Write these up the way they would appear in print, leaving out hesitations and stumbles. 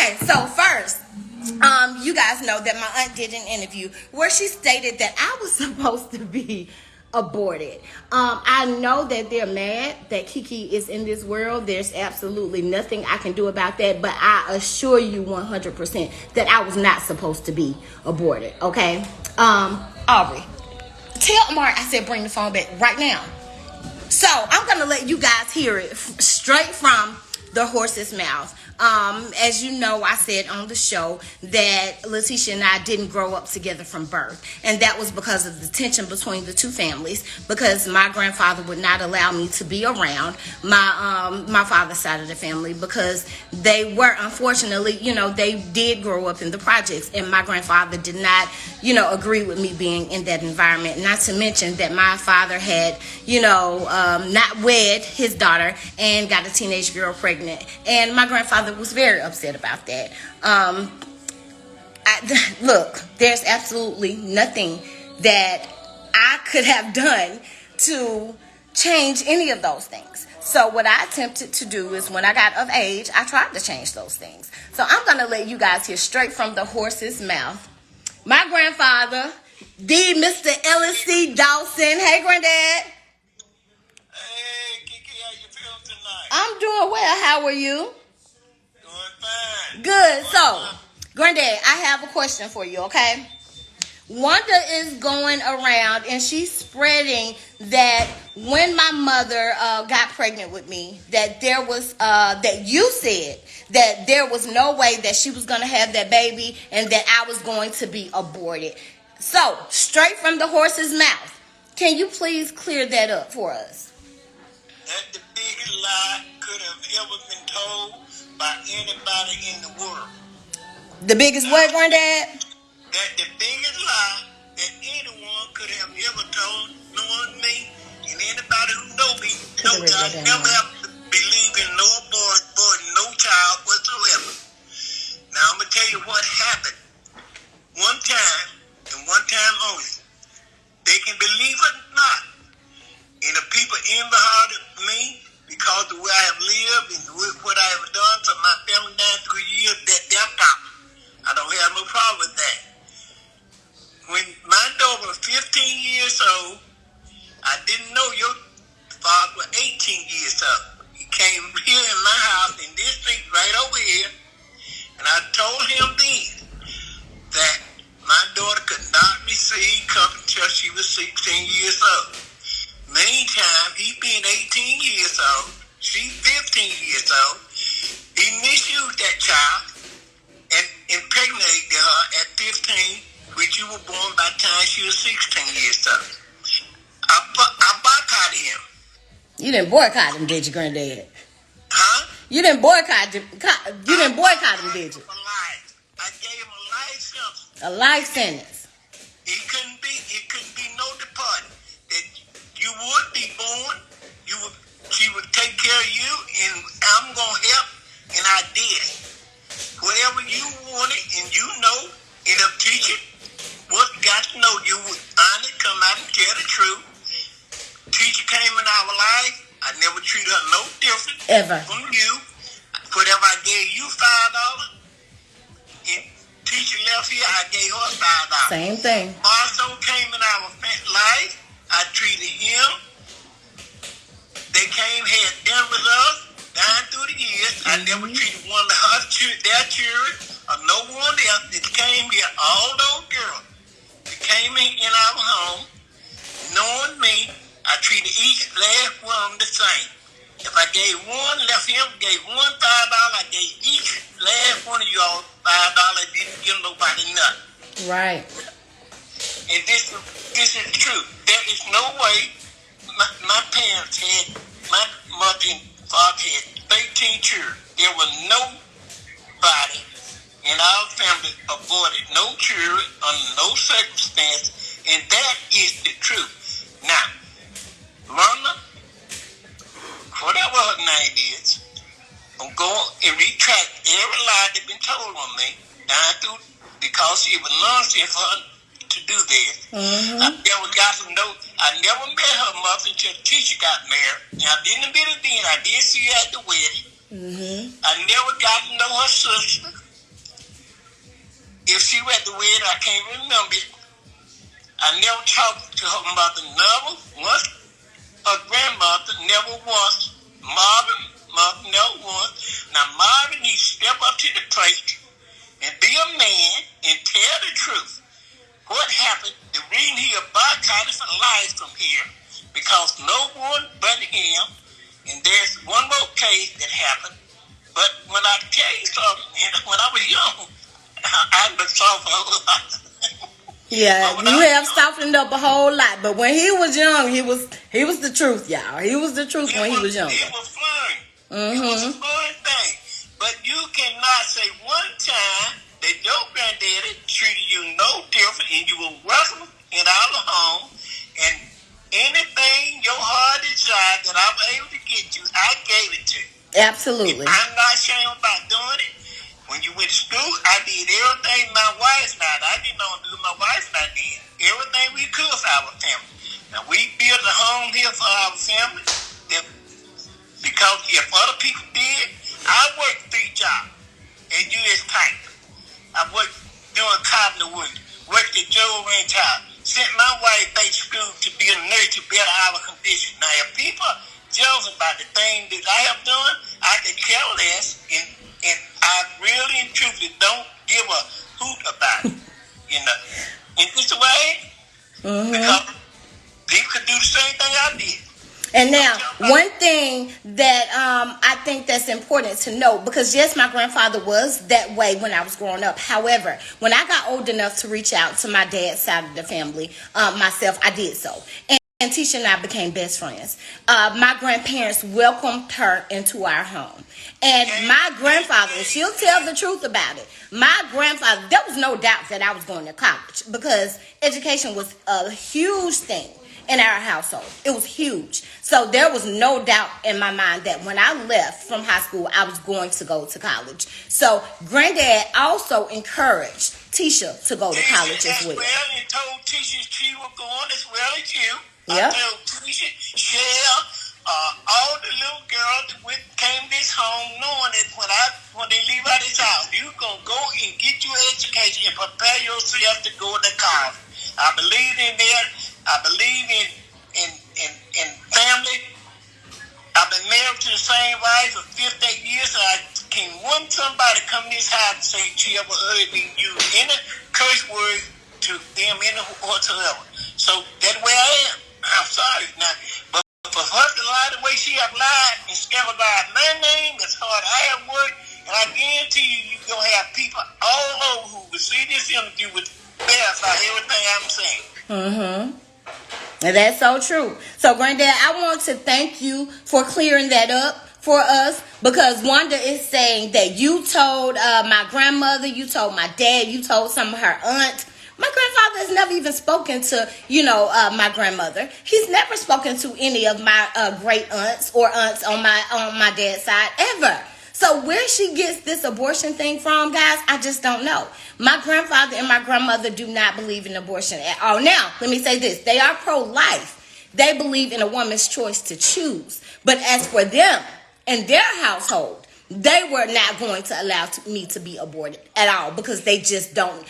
Okay, so first, you guys know that my aunt did an interview where she stated that I was supposed to be aborted. I know that they're mad that KeKe is in this world. There's absolutely nothing I can do about that, but I assure you 100% that I was not supposed to be aborted, okay? Aubrey, tell Mark I said bring the phone back right now. So I'm going to let you guys hear it straight from the horse's mouth. As you know, I said on the show that Leticia and I didn't grow up together from birth. And that was because of the tension between the two families, because my grandfather would not allow me to be around my father's side of the family, because they were, unfortunately, they did grow up in the projects, and my grandfather did not, agree with me being in that environment. Not to mention that my father had, not wed his daughter and got a teenage girl pregnant. And my grandfather was very upset about that. Look, there's absolutely nothing that I could have done to change any of those things. So what I attempted to do is, when I got of age, I tried to change those things. So I'm going to let you guys hear straight from the horse's mouth. My grandfather, Mr. LC Dawson. Hey, Granddad. Hey, KeKe, how you feeling tonight? I'm doing well. How are you? Fine. Good. So, Granddad, I have a question for you, okay? Wanda is going around and she's spreading that when my mother got pregnant with me, that there was that you said that there was no way that she was going to have that baby and that I was going to be aborted. So, straight from the horse's mouth, can you please clear that up for us? That's the biggest lie could have ever been told by anybody in the world. The biggest what, Granddad? That's the biggest lie that anyone could have ever told, knowing me and anybody who know me. No, I never have to believe in no abortion, no child whatsoever. Now, I'm going to tell you what happened. One time, and one time only. They can believe it or not. And the people envy me because of the way I have lived and what I have done for my family 93 years, that their problem. I don't have no problem with that. When my daughter was 15 years old, I didn't know your father was 18 years old. He came here in my house in this street right over here, and I told him then that my daughter could not receive company until she was 16 years old. Meantime, he being 18 years old, she 15 years old, he misused that child and impregnated her at 15, which you were born by the time she was 16 years old. I boycotted him. You didn't boycott him, did you, Granddad? Huh? You didn't boycott him. You didn't boycott him, did you? I gave him a life sentence. A life sentence. It couldn't be no departing. That you would be born, she would take care of you, and I'm gonna help, and I did it. Whatever you wanted, and and the teacher got to know you would honestly come out and tell the truth. Teacher came in our life. I never treated her no different Ever. from you. Whatever I gave you $5, and teacher left here, I gave her $5. Same thing. Also came in our life. I treated him. They came, had dinner with us, down through the years. I never treated one of their children or no one else that came here. All those girls that came in our home, knowing me, I treated each last one the same. If I gave one, left him, gave one $5, I gave each last one of y'all $5. Didn't give nobody nothing. Right. And this is true. There is no way my parents had, my mother and father had 13 children. There was nobody in our family aborted no children under no circumstance, and that is the truth. Now, Rhonda, whatever her name is, I'm going and retract every lie that's been told on me down through, because it was nonsense for her to do this. I never met her mother until the teacher got married. Now, I didn't meet her then. I did see her at the wedding. I never got to know her sister. if she was at the wedding, I can't remember it. I never talked to her mother, never once. Her grandmother, never once. Marvin, mother, never once. Now, Marvin needs to step up to the plate and be a man and tell the truth. What happened? The reason he boycotted for life from here, because no one but him, and there's one more case that happened. But when I tell you something, when I was young, I was soft a whole lot. Yeah, you have softened up a whole lot, but when he was young, he was the truth, y'all. He was the truth when he was young. It was fun. It was a fun thing. But you cannot say one time that your granddaddy treated you no different and you were welcome in our home, and anything your heart desired that I was able to get you, I gave it to you. Absolutely. And I'm not ashamed about doing it. When you went to school, I did everything my wife and I didn't know do my wife and I did. Everything we could for our family. Now, we built a home here for our family because if other people did, I worked 3 jobs at U.S. Pipe. I worked doing carpenter work, worked at Joe Ranch House, sent my wife back to school to be a nurse to better our condition. Now, if people jealous about the thing that I have done, I could care less, and I really and truly don't give a hoot about it, you know. In this way, because people could do the same thing I did. And now, one thing that I think that's important to note, because yes, my grandfather was that way when I was growing up. However, when I got old enough to reach out to my dad's side of the family, myself, I did so. And Tisha and I became best friends. My grandparents welcomed her into our home. And my grandfather, she'll tell the truth about it. My grandfather, there was no doubt that I was going to college because education was a huge thing in our household. It was huge. So there was no doubt in my mind that when I left from high school, I was going to go to college. So granddad also encouraged Tisha to go to college as well. And told Tisha she was going as well as you. Yep. I told Tisha, Shell, all the little girls that came this home knowing that when they leave out this house, you're going to go and get your education and prepare yourself to go to college. I believe in that. I believe in family. I've been married to the same wife for 58 years, so I can't want somebody come in this house and say she ever heard me use any curse word to them whatsoever. So that's where I am. I'm sorry now. But for her to lie the way she have lied and scandalized my name, as hard I have worked, and I guarantee you're going to have people all over who will see this interview with verify everything I'm saying. And that's so true. So, Granddad, I want to thank you for clearing that up for us, because Wanda is saying that you told my grandmother, you told my dad, you told some of her aunts. My grandfather has never even spoken to, my grandmother. He's never spoken to any of my great aunts or aunts on my dad's side ever. So where she gets this abortion thing from, guys, I just don't know. My grandfather and my grandmother do not believe in abortion at all. Now, let me say this. They are pro-life. They believe in a woman's choice to choose. But as for them and their household, they were not going to allow me to be aborted at all, because they just don't,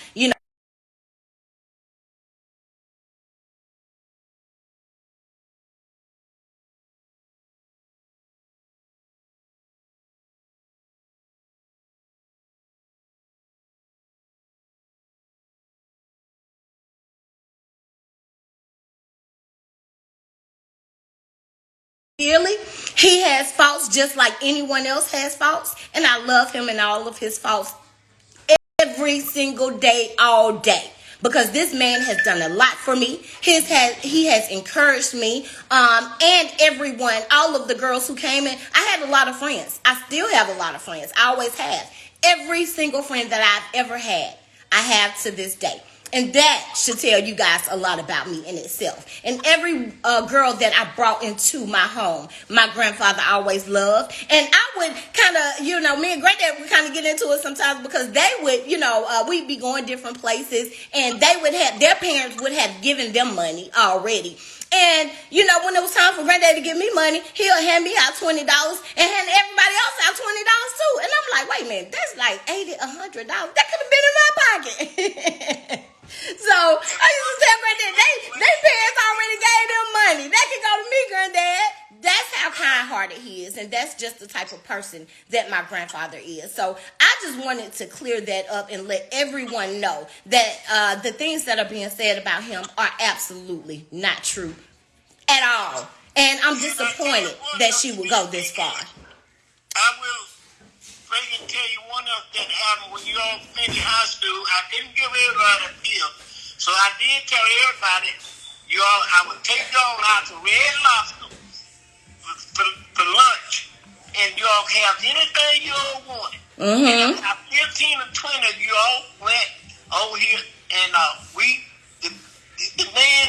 Really, he has faults just like anyone else has faults, and I love him and all of his faults every single day, all day, because this man has done a lot for me. He has encouraged me, and everyone, all of the girls who came in. I had a lot of friends. I still have a lot of friends. I always have. Every single friend that I've ever had, I have to this day. And that should tell you guys a lot about me in itself. And every girl that I brought into my home, my grandfather always loved. And I would kind of, me and Granddad would kind of get into it sometimes, because they would, we'd be going different places, and their parents would have given them money already. And, when it was time for Granddad to give me money, he'll hand me out $20 and hand everybody else out $20 too. And I'm like, wait a minute, that's like $80, $100. That could have been in my pocket. So I used to tell granddad, they parents already gave them money. They can go to me, granddad. That's how kind-hearted he is, and that's just the type of person that my grandfather is. So I just wanted to clear that up and let everyone know that the things that are being said about him are absolutely not true at all. And I'm disappointed that she would go this far. I will freaking tell you one of that happened when you all finished high school. I didn't give everybody a bill. So I did tell everybody, you all, I would take you all out to Red Lobster for lunch. And you all have anything you all wanted. And about 15 or 20 of you all went over here and the man,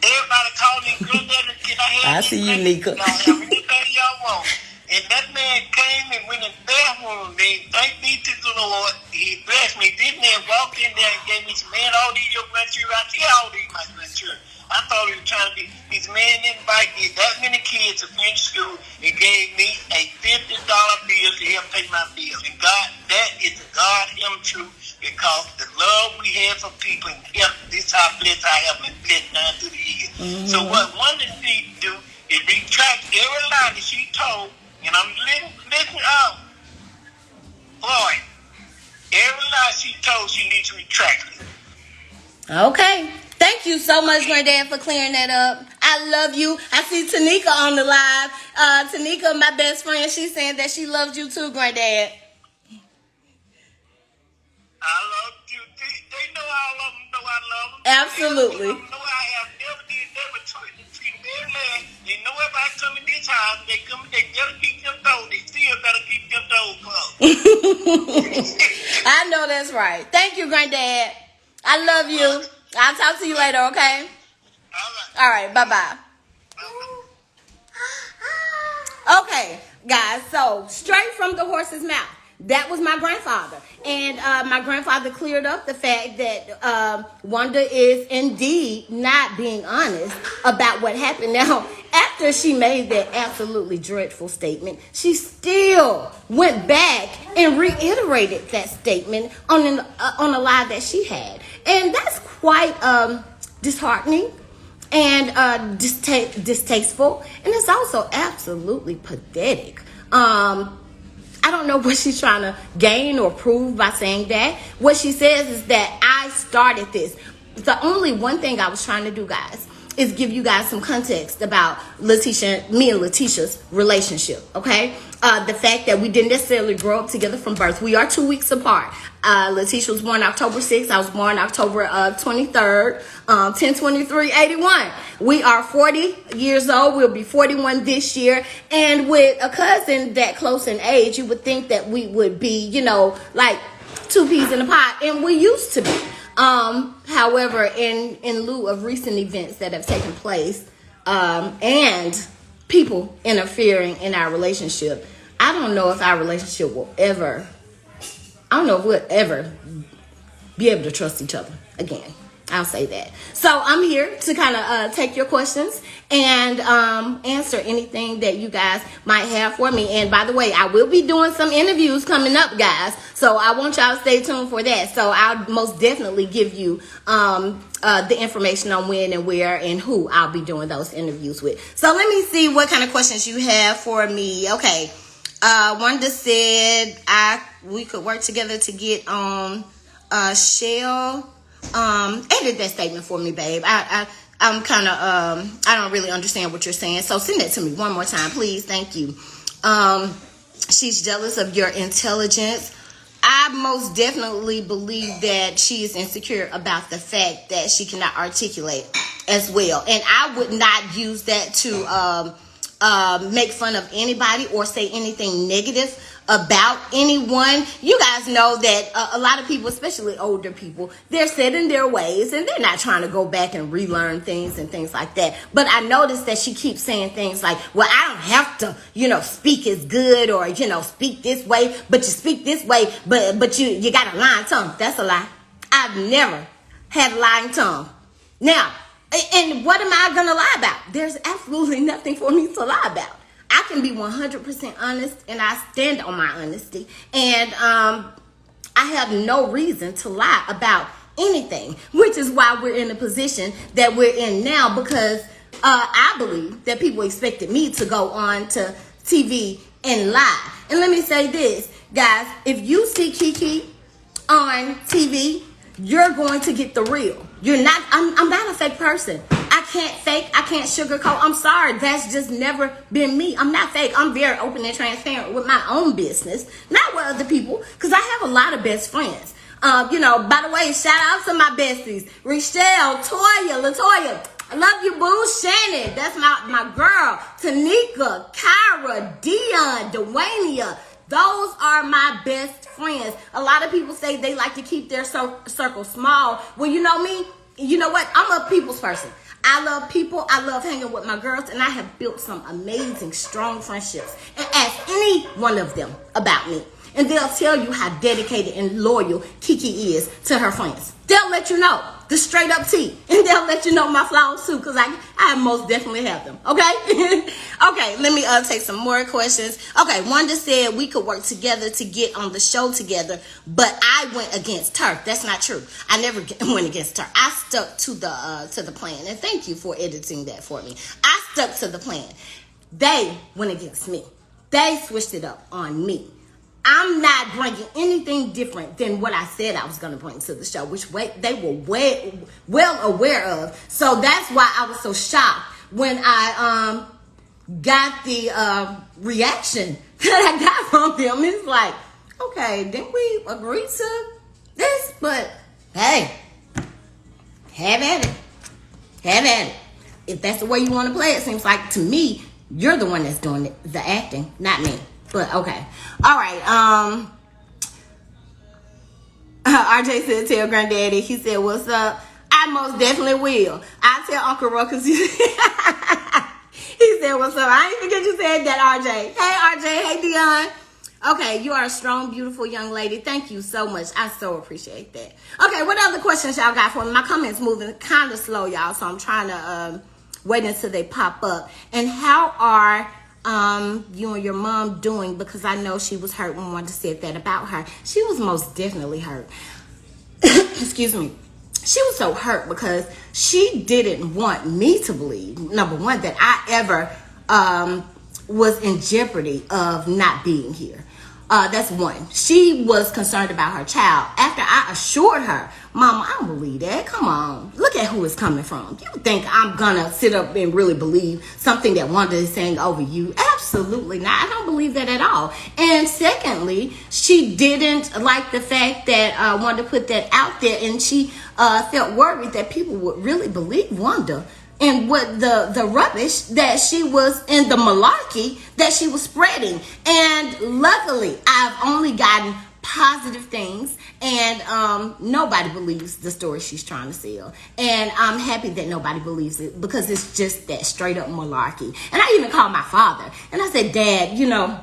everybody called me, granddaddy, can I have I see you, Nika. Y'all have anything y'all want. And that man came and went in the bathroom with me. Thank be to the Lord. He blessed me. This man walked in there and gave me some, man, all these your grandchildren. I see all these my grandchildren. I thought he was trying to be, his man didn't invite me that many kids to finish school and gave me a $50 bill to help pay my bills. And God, that is the God him truth, because the love we have for people and help, this how blessed I have been blessed down through the years. So what one of the need to do is retract every lie that she told. And I'm listening out. Boy, every lie she told, she needs to retract it. Okay. Thank you so much, Granddad, for clearing that up. I love you. I see Tanika on the live. Tanika, my best friend, she's saying that she loves you too, Granddad. I love you. They know all of them know I love them. Absolutely. They know I have never treated their man. They know if I come in this house, they gotta keep them doors. They still gotta keep them doors closed. I know that's right. Thank you, Granddad. I love you. I'll talk to you later, okay? All right, bye-bye. Okay, guys, so straight from the horse's mouth. That was my grandfather. And my grandfather cleared up the fact that Wanda is indeed not being honest about what happened. Now, after she made that absolutely dreadful statement, she still went back and reiterated that statement on a lie that she had. And that's quite disheartening and distasteful. And it's also absolutely pathetic. I don't know what she's trying to gain or prove by saying that. What she says is that I started this. The only one thing I was trying to do, guys, is give you guys some context about me and Leticia's relationship, okay? The fact that we didn't necessarily grow up together from birth. We are 2 weeks apart. Leticia was born October 6th. I was born October 23rd, 10/23/81. We are 40 years old. We'll be 41 this year. And with a cousin that close in age, you would think that we would be, like two peas in a pot. And we used to be. However, in lieu of recent events that have taken place, and people interfering in our relationship, I don't know if our relationship will ever, I don't know if we'll ever be able to trust each other again. I'll say that. So I'm here to kind of take your questions and answer anything that you guys might have for me. And by the way, I will be doing some interviews coming up, guys. So I want y'all to stay tuned for that. So I'll most definitely give you the information on when and where and who I'll be doing those interviews with. So let me see what kind of questions you have for me. Okay. Wanda said we could work together to get on Shell. Edit that statement for me, babe. I'm kind of I don't really understand what you're saying, so send that to me one more time, please. Thank you. She's jealous of your intelligence. I most definitely believe that she is insecure about the fact that she cannot articulate as well, and I would not use that to make fun of anybody or say anything negative about anyone. You guys know that a lot of people, especially older people, they're set in their ways and they're not trying to go back and relearn things and things like that. But I noticed that she keeps saying things like, well, I don't have to, speak as good or, speak this way, but you speak this way, but you got a lying tongue. That's a lie. I've never had a lying tongue. Now, and what am I going to lie about? There's absolutely nothing for me to lie about. I can be 100% honest, and I stand on my honesty. And I have no reason to lie about anything, which is why we're in the position that we're in now, because I believe that people expected me to go on to TV and lie. And let me say this, guys, if you see KeKe on TV, you're going to get the real. You're not, I'm not a fake person. I can't fake, I can't sugarcoat. I'm sorry, that's just never been me. I'm not fake. I'm very open and transparent with my own business, not with other people, because I have a lot of best friends. You know, by the way, shout out to my besties, Rochelle, Toya, Latoya. I love you, boo. Shannon, that's my girl. Tanika, Kyra, Dion, Dwaynia. Those are my best friends. A lot of people say they like to keep their circle small. Well, you know me. You know what? I'm a people's person. I love people. I love hanging with my girls. And I have built some amazing, strong friendships. And ask any one of them about me, and they'll tell you how dedicated and loyal KeKe is to her friends. They'll let you know the straight up tea. And they'll let you know my flaws too, because I most definitely have them. Okay? Okay, let me take some more questions. Okay, Wanda said we could work together to get on the show together, but I went against her. That's not true. I never went against her. I stuck to the plan. And thank you for editing that for me. I stuck to the plan. They went against me. They switched it up on me. I'm not bringing anything different than what I said I was going to bring to the show, which they were well aware of. So that's why I was so shocked when I got the reaction that I got from them. It's like, okay, didn't we agree to this? But hey, have at it. Have at it. If that's the way you want to play it, seems like to me, you're the one that's doing the acting, not me. But okay. All right. RJ said, tell Granddaddy. He said, what's up? I most definitely will. I tell Uncle Ruckus. He said, what's up? I ain't forget you said that, RJ. Hey, RJ. Hey, Dion. Okay, you are a strong, beautiful young lady. Thank you so much. I so appreciate that. Okay, what other questions y'all got for me? My comments moving kind of slow, y'all, so I'm trying to wait until they pop up. And how are you and your mom doing? Because I know she was hurt when Wanda said that about her. She was most definitely hurt. Excuse me. She was so hurt because she didn't want me to believe, number one, that I ever was in jeopardy of not being here. That's one. She was concerned about her child. After I assured her, Mama, I don't believe that. Come on. Look at who it's coming from. You think I'm going to sit up and really believe something that Wanda is saying over you? Absolutely not. I don't believe that at all. And secondly, she didn't like the fact that Wanda put that out there, and she felt worried that people would really believe Wanda and what the rubbish that she was in, the malarkey that she was spreading. And luckily, I've only gotten positive things, and nobody believes the story she's trying to sell. And I'm happy that nobody believes it, because it's just that straight up malarkey. And I even called my father and I said, Dad, you know,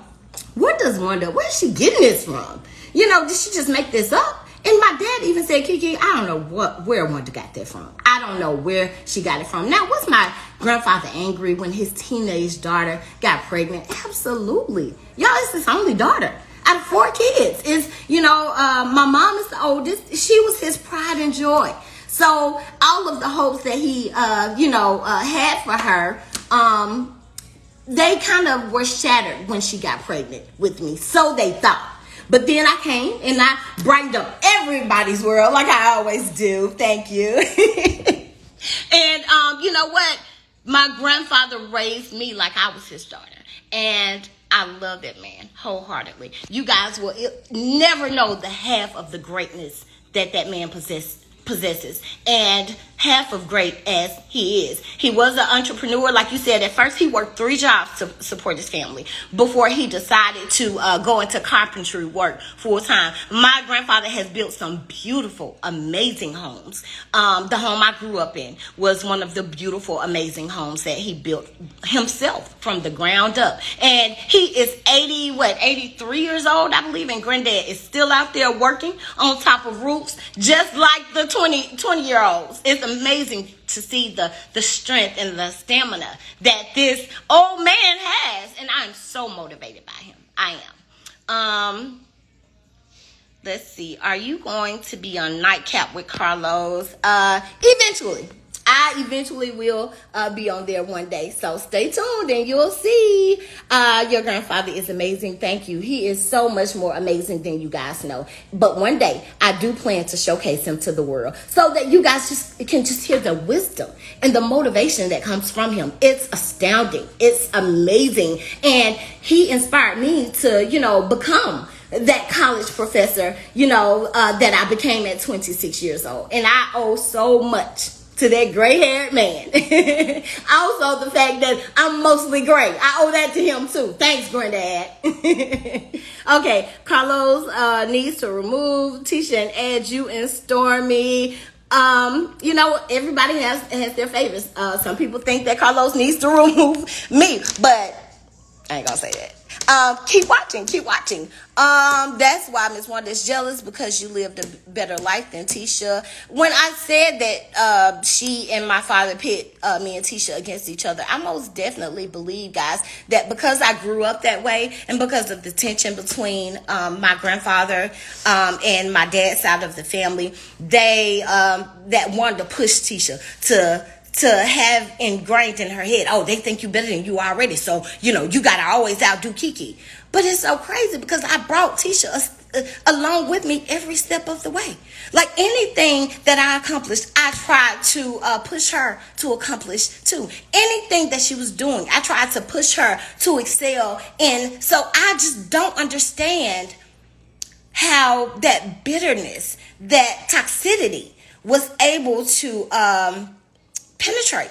where's she getting this from? You know, did she just make this up? And my dad even said, KeKe, I don't know where Wanda got that from. I don't know where she got it from. Now, was my grandfather angry when his teenage daughter got pregnant? Absolutely. Y'all, it's his only daughter out of 4 kids. Is, you know, my mom is the oldest. She was his pride and joy. So all of the hopes that he, had for her, they kind of were shattered when she got pregnant with me. So they thought. But then I came and I brightened up everybody's world like I always do. Thank you. And you know what? My grandfather raised me like I was his daughter. And I love that man wholeheartedly. You guys will never know the half of the greatness that man possesses. And half of great as he is. He was an entrepreneur. Like you said, at first he worked 3 jobs to support his family before he decided to go into carpentry work full time. My grandfather has built some beautiful, amazing homes. The home I grew up in was one of the beautiful, amazing homes that he built himself from the ground up. And he is 83 years old, I believe, and Granddad is still out there working on top of roofs, just like the 20-year-olds. It's amazing to see the strength and the stamina that this old man has, and I'm so motivated by him. I am. Let's see. Are you going to be on Nightcap with Carlos? Eventually. I eventually will be on there one day. So stay tuned and you'll see. Your grandfather is amazing. Thank you. He is so much more amazing than you guys know. But one day I do plan to showcase him to the world so that you guys can hear the wisdom and the motivation that comes from him. It's astounding. It's amazing. And he inspired me to, become that college professor, that I became at 26 years old. And I owe so much to that gray-haired man. Also, the fact that I'm mostly gray. I owe that to him, too. Thanks, Granddad. Okay, Carlos needs to remove Tisha and add you and Stormy. Everybody has their favorites. Some people think that Carlos needs to remove me, but I ain't gonna say that. Keep watching. That's why Miss Wanda is jealous, because you lived a better life than Tisha. When I said that she and my father pit me and Tisha against each other, I most definitely believe, guys, that because I grew up that way and because of the tension between my grandfather and my dad's side of the family, they that wanted to push Tisha to have ingrained in her head, oh, they think you better than you already, so you gotta always outdo KeKe. But it's so crazy because I brought Tisha along with me every step of the way. Like anything that I accomplished, I tried to push her to accomplish too. Anything that she was doing, I tried to push her to excel in. So I just don't understand how that bitterness, that toxicity was able to penetrate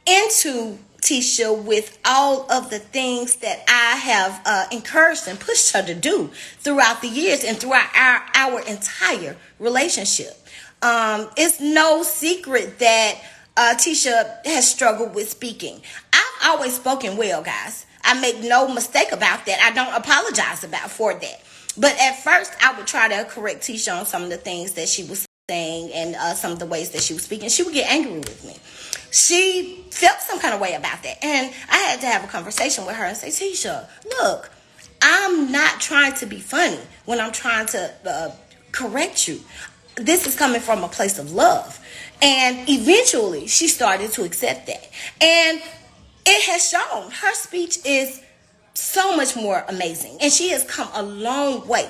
into Tisha with all of the things that I have encouraged and pushed her to do throughout the years and throughout our entire relationship. It's no secret that Tisha has struggled with speaking. I've always spoken well, guys. I make no mistake about that. I don't apologize for that. But at first, I would try to correct Tisha on some of the things that she was saying and some of the ways that she was speaking. She would get angry with me. She felt some kind of way about that. And I had to have a conversation with her and say, Tisha, look, I'm not trying to be funny when I'm trying to correct you. This is coming from a place of love. And eventually she started to accept that. And it has shown. Her speech is so much more amazing. And she has come a long way,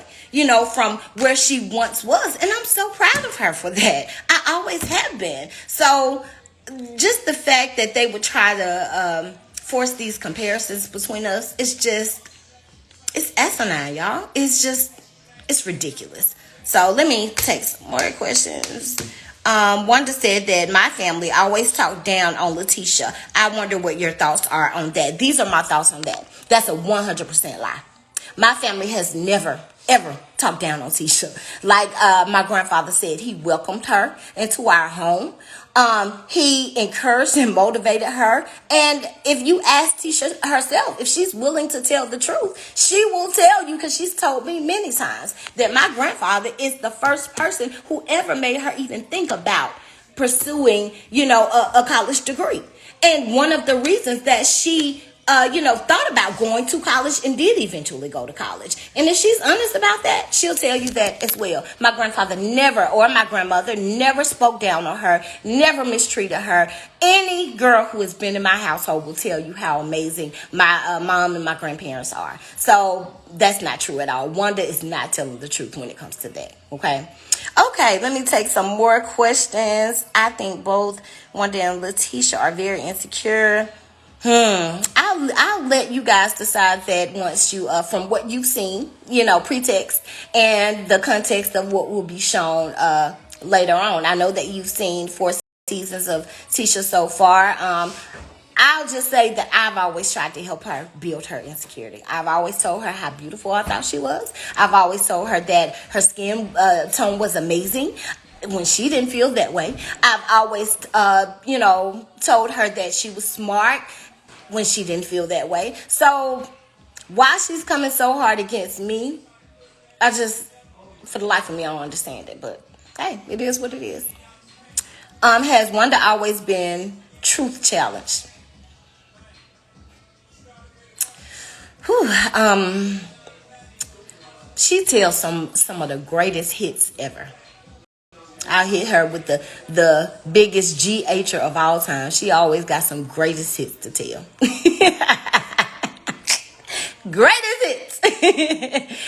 from where she once was. And I'm so proud of her for that. I always have been. So just the fact that they would try to force these comparisons between us, it's asinine, y'all. It's ridiculous. So let me take some more questions. Wanda said that my family always talk down on Leticia. I wonder what your thoughts are on that. These are my thoughts on that. That's a 100% lie. My family has never, ever talked down on Tisha. Like my grandfather said, he welcomed her into our home. He encouraged and motivated her. And if you ask Tisha herself, if she's willing to tell the truth, she will tell you, because she's told me many times that my grandfather is the first person who ever made her even think about pursuing, a college degree. And one of the reasons that she thought about going to college and did eventually go to college. And if she's honest about that, she'll tell you that as well. My grandfather never, or my grandmother never spoke down on her, never mistreated her. Any girl who has been in my household will tell you how amazing my mom and my grandparents are. So that's not true at all. Wanda is not telling the truth when it comes to that. Okay, let me take some more questions. I think both Wanda and Leticia are very insecure. I'll let you guys decide that once you, from what you've seen, pretext and the context of what will be shown later on. I know that you've seen 4 seasons of Tisha so far. I'll just say that I've always tried to help her build her insecurity. I've always told her how beautiful I thought she was. I've always told her that her skin tone was amazing when she didn't feel that way. I've always, told her that she was smart when she didn't feel that way. So why she's coming so hard against me, I just, for the life of me, I don't understand it. But hey, it is what it is. Has Wanda always been truth challenged? She tells some of the greatest hits ever. I'll hit her with the biggest GH'er of all time. She always got some greatest hits to tell. Greatest hits.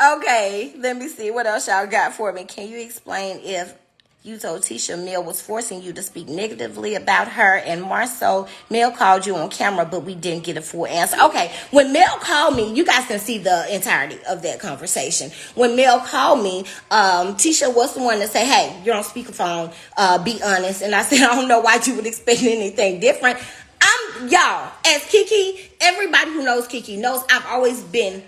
Okay, let me see what else y'all got for me. Can you explain if you told Tisha Mel was forcing you to speak negatively about her, and more so, Mel called you on camera, but we didn't get a full answer? Okay, when Mel called me, you guys can see the entirety of that conversation. When Mel called me, Tisha was the one to say, hey, you're on speakerphone, be honest. And I said, I don't know why you would expect anything different. Y'all, as KeKe, everybody who knows KeKe knows I've always been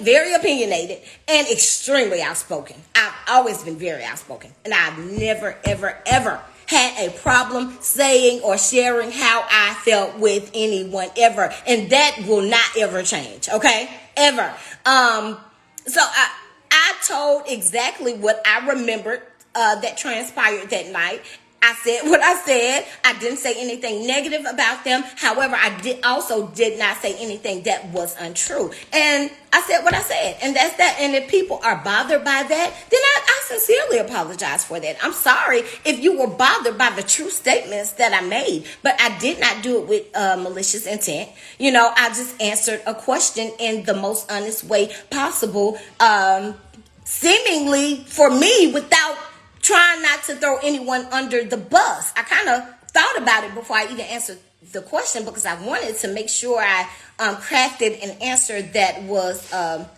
very opinionated and extremely outspoken. I've always been very outspoken, and I've never, ever, ever had a problem saying or sharing how I felt with anyone ever, and that will not ever change. Okay, ever. So I told exactly what I remembered that transpired that night. I said what I said. I didn't say anything negative about them. However, I did not say anything that was untrue. And I said what I said. And that's that. And if people are bothered by that, then I sincerely apologize for that. I'm sorry if you were bothered by the true statements that I made. But I did not do it with malicious intent. You know, I just answered a question in the most honest way possible. Seemingly for me, without trying not to throw anyone under the bus. I kind of thought about it before I even answered the question, because I wanted to make sure I crafted an answer that was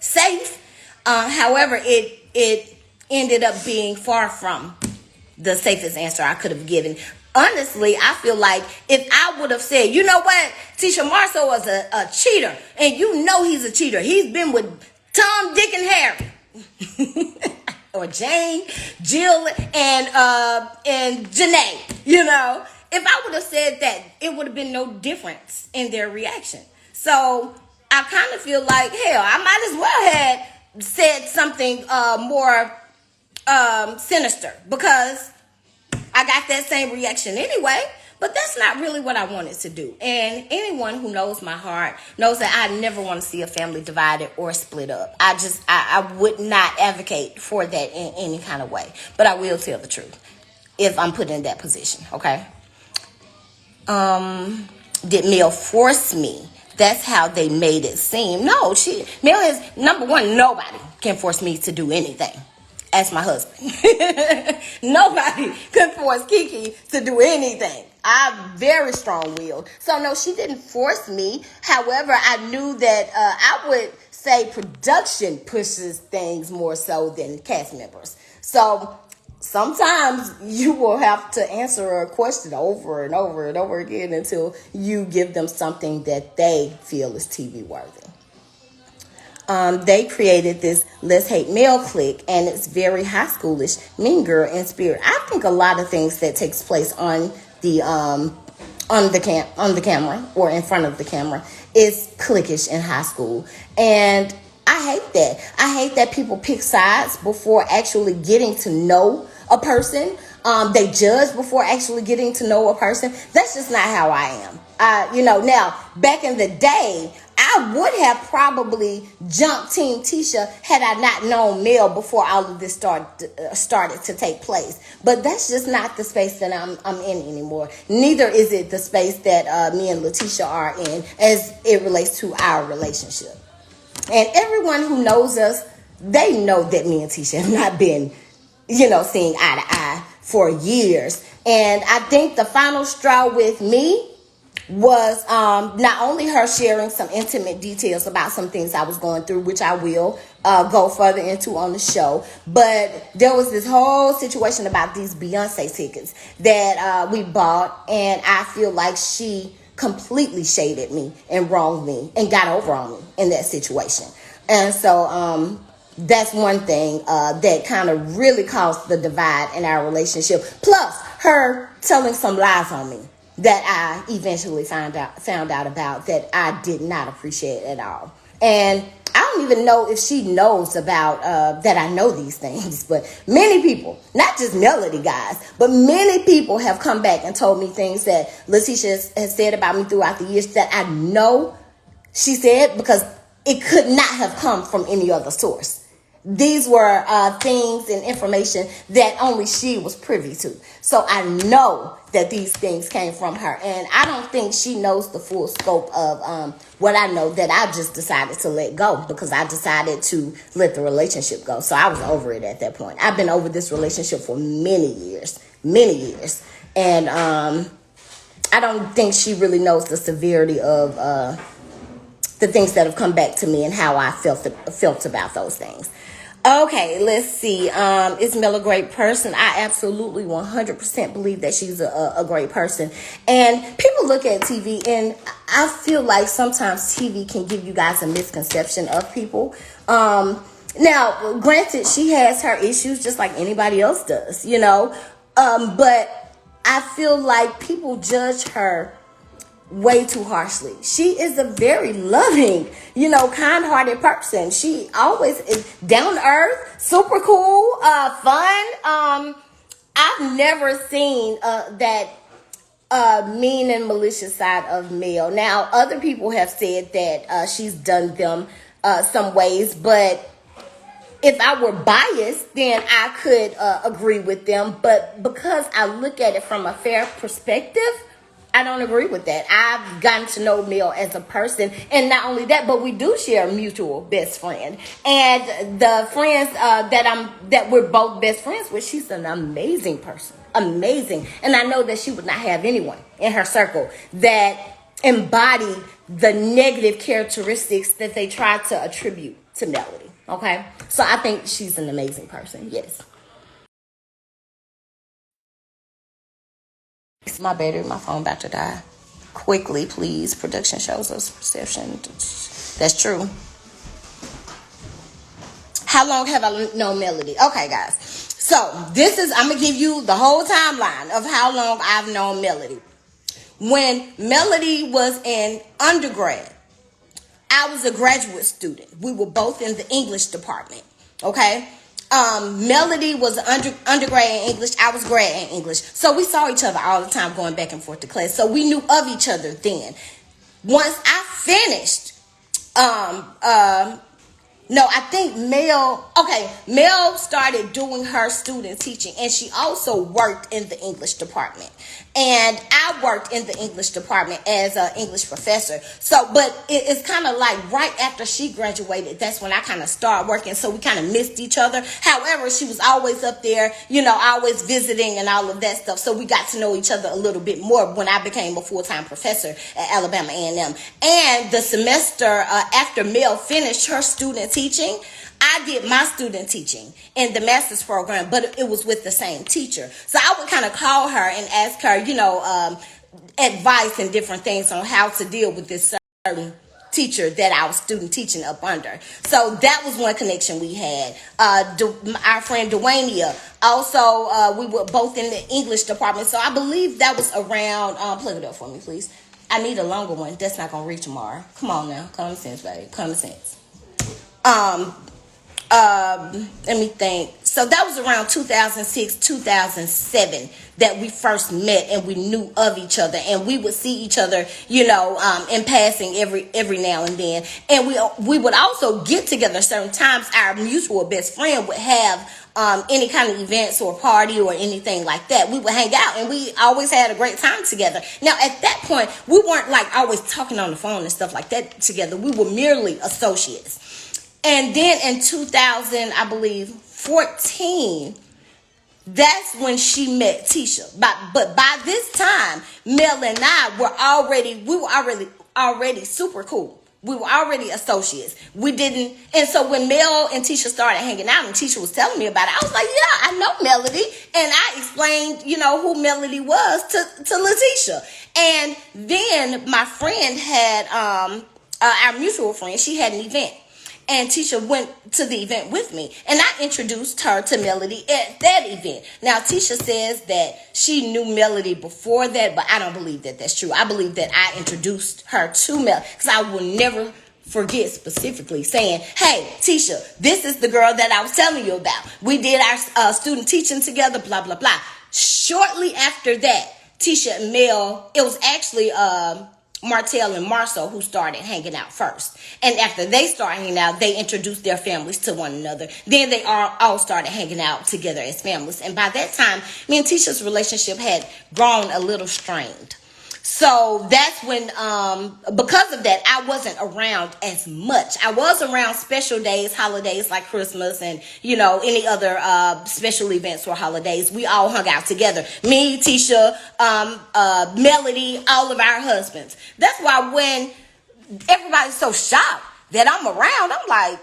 safe. However, it ended up being far from the safest answer I could have given. Honestly, I feel like if I would have said, you know what, Tisha Marceau was a cheater, and you know he's a cheater. He's been with Tom, Dick, and Harry. Or Jane, Jill, and Janae, you know. If I would have said that, it would have been no difference in their reaction. So I kind of feel like, hell, I might as well have said something more sinister, because I got that same reaction anyway. But that's not really what I wanted to do. And anyone who knows my heart knows that I never want to see a family divided or split up. I would not advocate for that in any kind of way. But I will tell the truth if I'm put in that position, okay? Did Mel force me? That's how they made it seem. No, Mel is, number one, nobody can force me to do anything. As my husband. Nobody could force KeKe to do anything. I'm very strong-willed. So, no, she didn't force me. However, I knew that I would say production pushes things more so than cast members. So, sometimes you will have to answer a question over and over and over again until you give them something that they feel is TV-worthy. They created this Let's Hate Male clique, and it's very high schoolish, mean girl in spirit. I think a lot of things that takes place on the camera or in front of the camera is cliquish in high school, and I hate that. I hate that people pick sides before actually getting to know a person. They judge before actually getting to know a person. That's just not how I am. Now back in the day, I would have probably jumped Team Tisha had I not known Mel before all of this started to take place. But that's just not the space that I'm in anymore. Neither is it the space that me and Leticia are in as it relates to our relationship. And everyone who knows us, they know that me and Tisha have not been, seeing eye to eye for years. And I think the final straw with me was not only her sharing some intimate details about some things I was going through, which I will go further into on the show, but there was this whole situation about these Beyonce tickets that we bought, and I feel like she completely shaded me and wronged me and got over on me in that situation. And so that's one thing that kind of really caused the divide in our relationship, plus her telling some lies on me that I eventually found out about that I did not appreciate at all. And I don't even know if she knows about that I know these things, but many people, not just Melody guys, but many people have come back and told me things that Leticia has said about me throughout the years that I know she said, because it could not have come from any other source. These were things and information that only she was privy to. So I know that these things came from her. And I don't think she knows the full scope of what I know, that I just decided to let go because I decided to let the relationship go. So I was over it at that point. I've been over this relationship for many years. And I don't think she really knows the severity of the things that have come back to me and how I felt about those things. Okay, let's see. Is Mel a great person? I absolutely 100% believe that she's a great person. And people look at TV, and I feel like sometimes TV can give you guys a misconception of people. Now, granted, she has her issues just like anybody else does, you know. But I feel like people judge her way too harshly. She is a very loving, kind-hearted person. She always is down to earth, super cool, fun. I've never seen that mean and malicious side of Mel. Now, other people have said that she's done them some ways, but if I were biased, then I could agree with them. But because I look at it from a fair perspective, I don't agree with that. I've gotten to know Mel as a person, and not only that, but we do share a mutual best friend. And the friends that we're both best friends with, she's an amazing person, amazing. And I know that she would not have anyone in her circle that embody the negative characteristics that they try to attribute to Melody. Okay, so I think she's an amazing person. Yes. My battery, my phone about to die. Quickly, please. Production shows us perception. That's true. How long have I known Melody? Okay, guys. So I'm going to give you the whole timeline of how long I've known Melody. When Melody was in undergrad, I was a graduate student. We were both in the English department. Okay. Melody was undergrad in English. I was grad in English. So we saw each other all the time going back and forth to class. So we knew of each other then. Once I finished, I think Mel started doing her student teaching, and she also worked in the English department. And I worked in the English department as an English professor. So, but it's kind of like right after she graduated, that's when I kind of started working. So we kind of missed each other. However, she was always up there, always visiting and all of that stuff. So we got to know each other a little bit more when I became a full-time professor at Alabama A&M. And the semester after Mel finished her student teaching, I did my student teaching in the master's program, but it was with the same teacher. So I would kind of call her and ask her, advice and different things on how to deal with this certain teacher that I was student teaching up under. So that was one connection we had. Our friend Dwaynia, also, we were both in the English department. So I believe that was around, plug it up for me, please. I need a longer one. That's not going to reach tomorrow. Come on now. Common sense, baby. Common sense. Let me think. So that was around 2006, 2007 that we first met and we knew of each other, and we would see each other, in passing every now and then. And we would also get together certain times. Our mutual best friend would have any kind of events or party or anything like that. We would hang out, and we always had a great time together. Now, at that point, we weren't like always talking on the phone and stuff like that together. We were merely associates. And then in 2000, I believe, 14, that's when she met Tisha. But by this time, Mel and I were already super cool. We were already associates. And so when Mel and Tisha started hanging out and Tisha was telling me about it, I was like, yeah, I know Melody. And I explained, who Melody was to Leticia. And then my friend had, our mutual friend, she had an event. And Tisha went to the event with me. And I introduced her to Melody at that event. Now, Tisha says that she knew Melody before that, but I don't believe that that's true. I believe that I introduced her to Melody, because I will never forget specifically saying, hey, Tisha, this is the girl that I was telling you about. We did our student teaching together, blah, blah, blah. Shortly after that, Tisha and Mel, it was actually Martell and Marceau who started hanging out first. And after they started hanging out, they introduced their families to one another. Then they all started hanging out together as families. And by that time, me and Tisha's relationship had grown a little strained. So that's when, because of that, I wasn't around as much. I was around special days, holidays like Christmas and, any other special events or holidays. We all hung out together. Me, Tisha, Melody, all of our husbands. That's why when everybody's so shocked that I'm around, I'm like,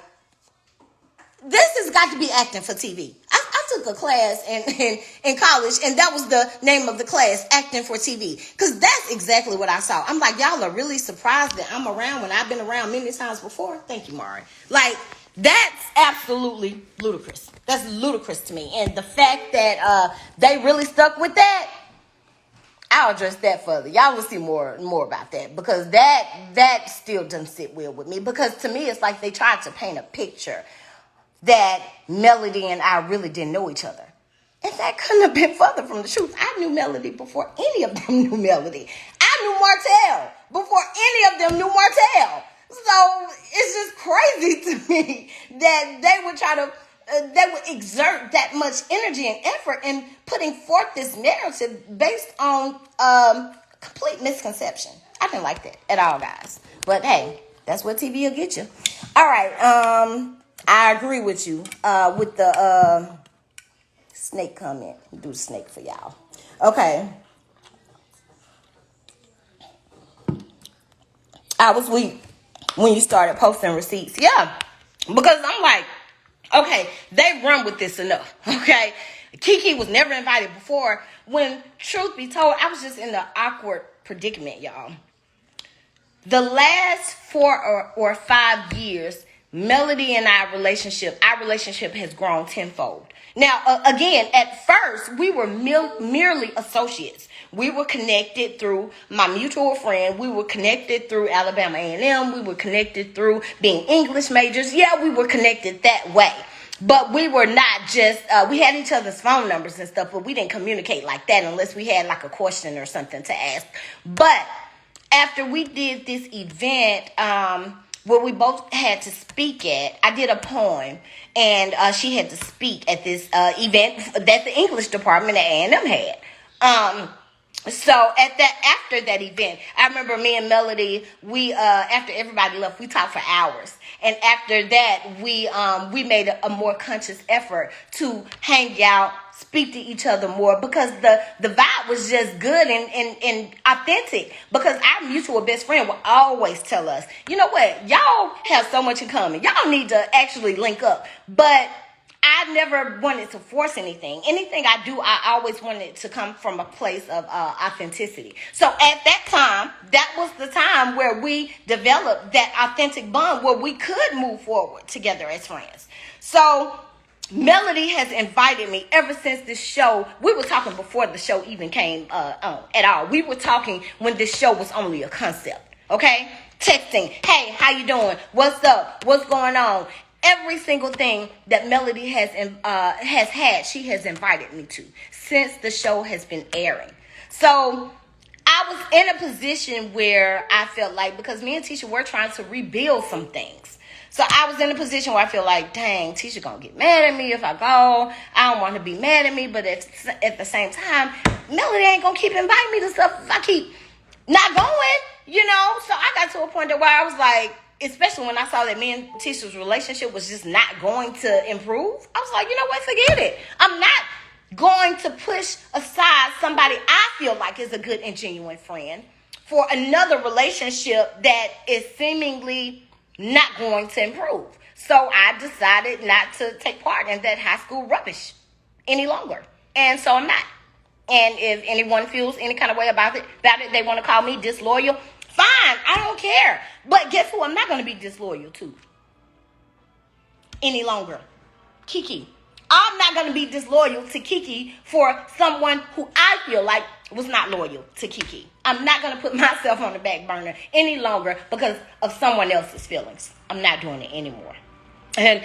this has got to be acting for TV. I took a class in college, and that was the name of the class, acting for TV. Because that's exactly what I saw. I'm like, y'all are really surprised that I'm around when I've been around many times before? Thank you, Mari. Like, that's absolutely ludicrous. That's ludicrous to me. And the fact that they really stuck with that, I'll address that further. Y'all will see more about that. Because that still doesn't sit well with me. Because to me, it's like they tried to paint a picture that Melody and I really didn't know each other. And that couldn't have been further from the truth. I knew Melody before any of them knew Melody. I knew Martell before any of them knew Martell. So it's just crazy to me that they would they would exert that much energy and effort in putting forth this narrative based on complete misconception. I didn't like that at all, guys. But hey, that's what TV will get you. All right, I agree with you with the snake comment. I'll do the snake for y'all. Okay. I was weak when you started posting receipts. Yeah. Because I'm like, okay, they run with this enough. Okay. KeKe was never invited before. When truth be told, I was just in the awkward predicament, y'all. The last 4 or 5 years, Melody and our relationship has grown tenfold. Now, again, at first, we were merely associates. We were connected through my mutual friend. We were connected through Alabama A&M. We were connected through being English majors. Yeah, we were connected that way. But we were not just, we had each other's phone numbers and stuff, but we didn't communicate like that unless we had like a question or something to ask. But after we did this event, where we both had to speak at, I did a poem, and she had to speak at this event that the English department at A&M had. So after that event, I remember me and Melody, we after everybody left, we talked for hours. And after that, we made a more conscious effort to hang out, speak to each other more, because the vibe was just good and authentic. Because our mutual best friend will always tell us, you know what, y'all have so much in common. Y'all need to actually link up. But I never wanted to force anything. Anything I do, I always wanted to come from a place of authenticity. So at that time, that was the time where we developed that authentic bond where we could move forward together as friends. So Melody has invited me ever since this show. We were talking before the show even came on at all. We were talking when this show was only a concept, okay? Texting, hey, how you doing? What's up? What's going on? Every single thing that Melody has had, she has invited me to since the show has been airing. So I was in a position where I felt like, because me and Tisha were trying to rebuild some things. So I was in a position where I feel like, dang, Tisha gonna get mad at me if I go. I don't want to be mad at me, but at the same time, Melody ain't gonna keep inviting me to stuff if I keep not going, you know? So I got to a point where I was like, especially when I saw that me and Tisha's relationship was just not going to improve, I was like, you know what, forget it. I'm not going to push aside somebody I feel like is a good and genuine friend for another relationship that is seemingly not going to improve. So I decided not to take part in that high school rubbish any longer. And so I'm not. And if anyone feels any kind of way about it, they want to call me disloyal, fine, I don't care. But guess who I'm not going to be disloyal to any longer? KeKe. I'm not going to be disloyal to KeKe for someone who I feel like was not loyal to KeKe. I'm not going to put myself on the back burner any longer because of someone else's feelings. I'm not doing it anymore. And,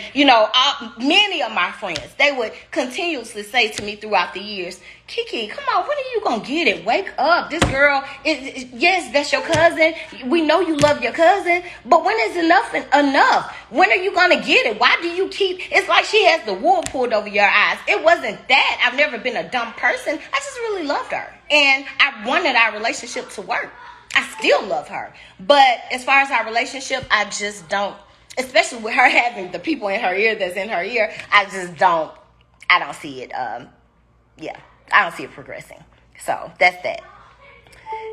many of my friends, they would continuously say to me throughout the years, KeKe, come on, when are you going to get it? Wake up. This girl, yes, that's your cousin. We know you love your cousin. But when is enough enough? When are you going to get it? Why do you it's like she has the wool pulled over your eyes. It wasn't that. I've never been a dumb person. I just really loved her. And I wanted our relationship to work. I still love her. But as far as our relationship, I just don't. Especially with her having the people in her ear that's in her ear, I don't see it. I don't see it progressing. So that's that.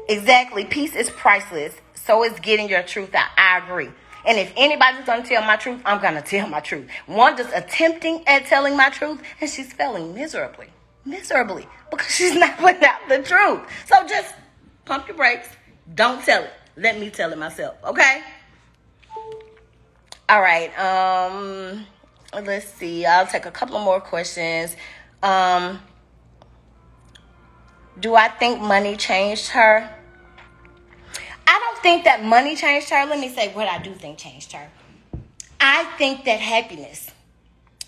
Exactly. Peace is priceless. So is getting your truth out. I agree. And if anybody's going to tell my truth, I'm going to tell my truth. Wanda's attempting at telling my truth, and she's failing miserably. Because she's not putting out the truth. So just pump your brakes. Don't tell it. Let me tell it myself. Okay? All right, let's see. I'll take a couple of more questions. Do I think money changed her? I don't think that money changed her. Let me say what I do think changed her. I think that happiness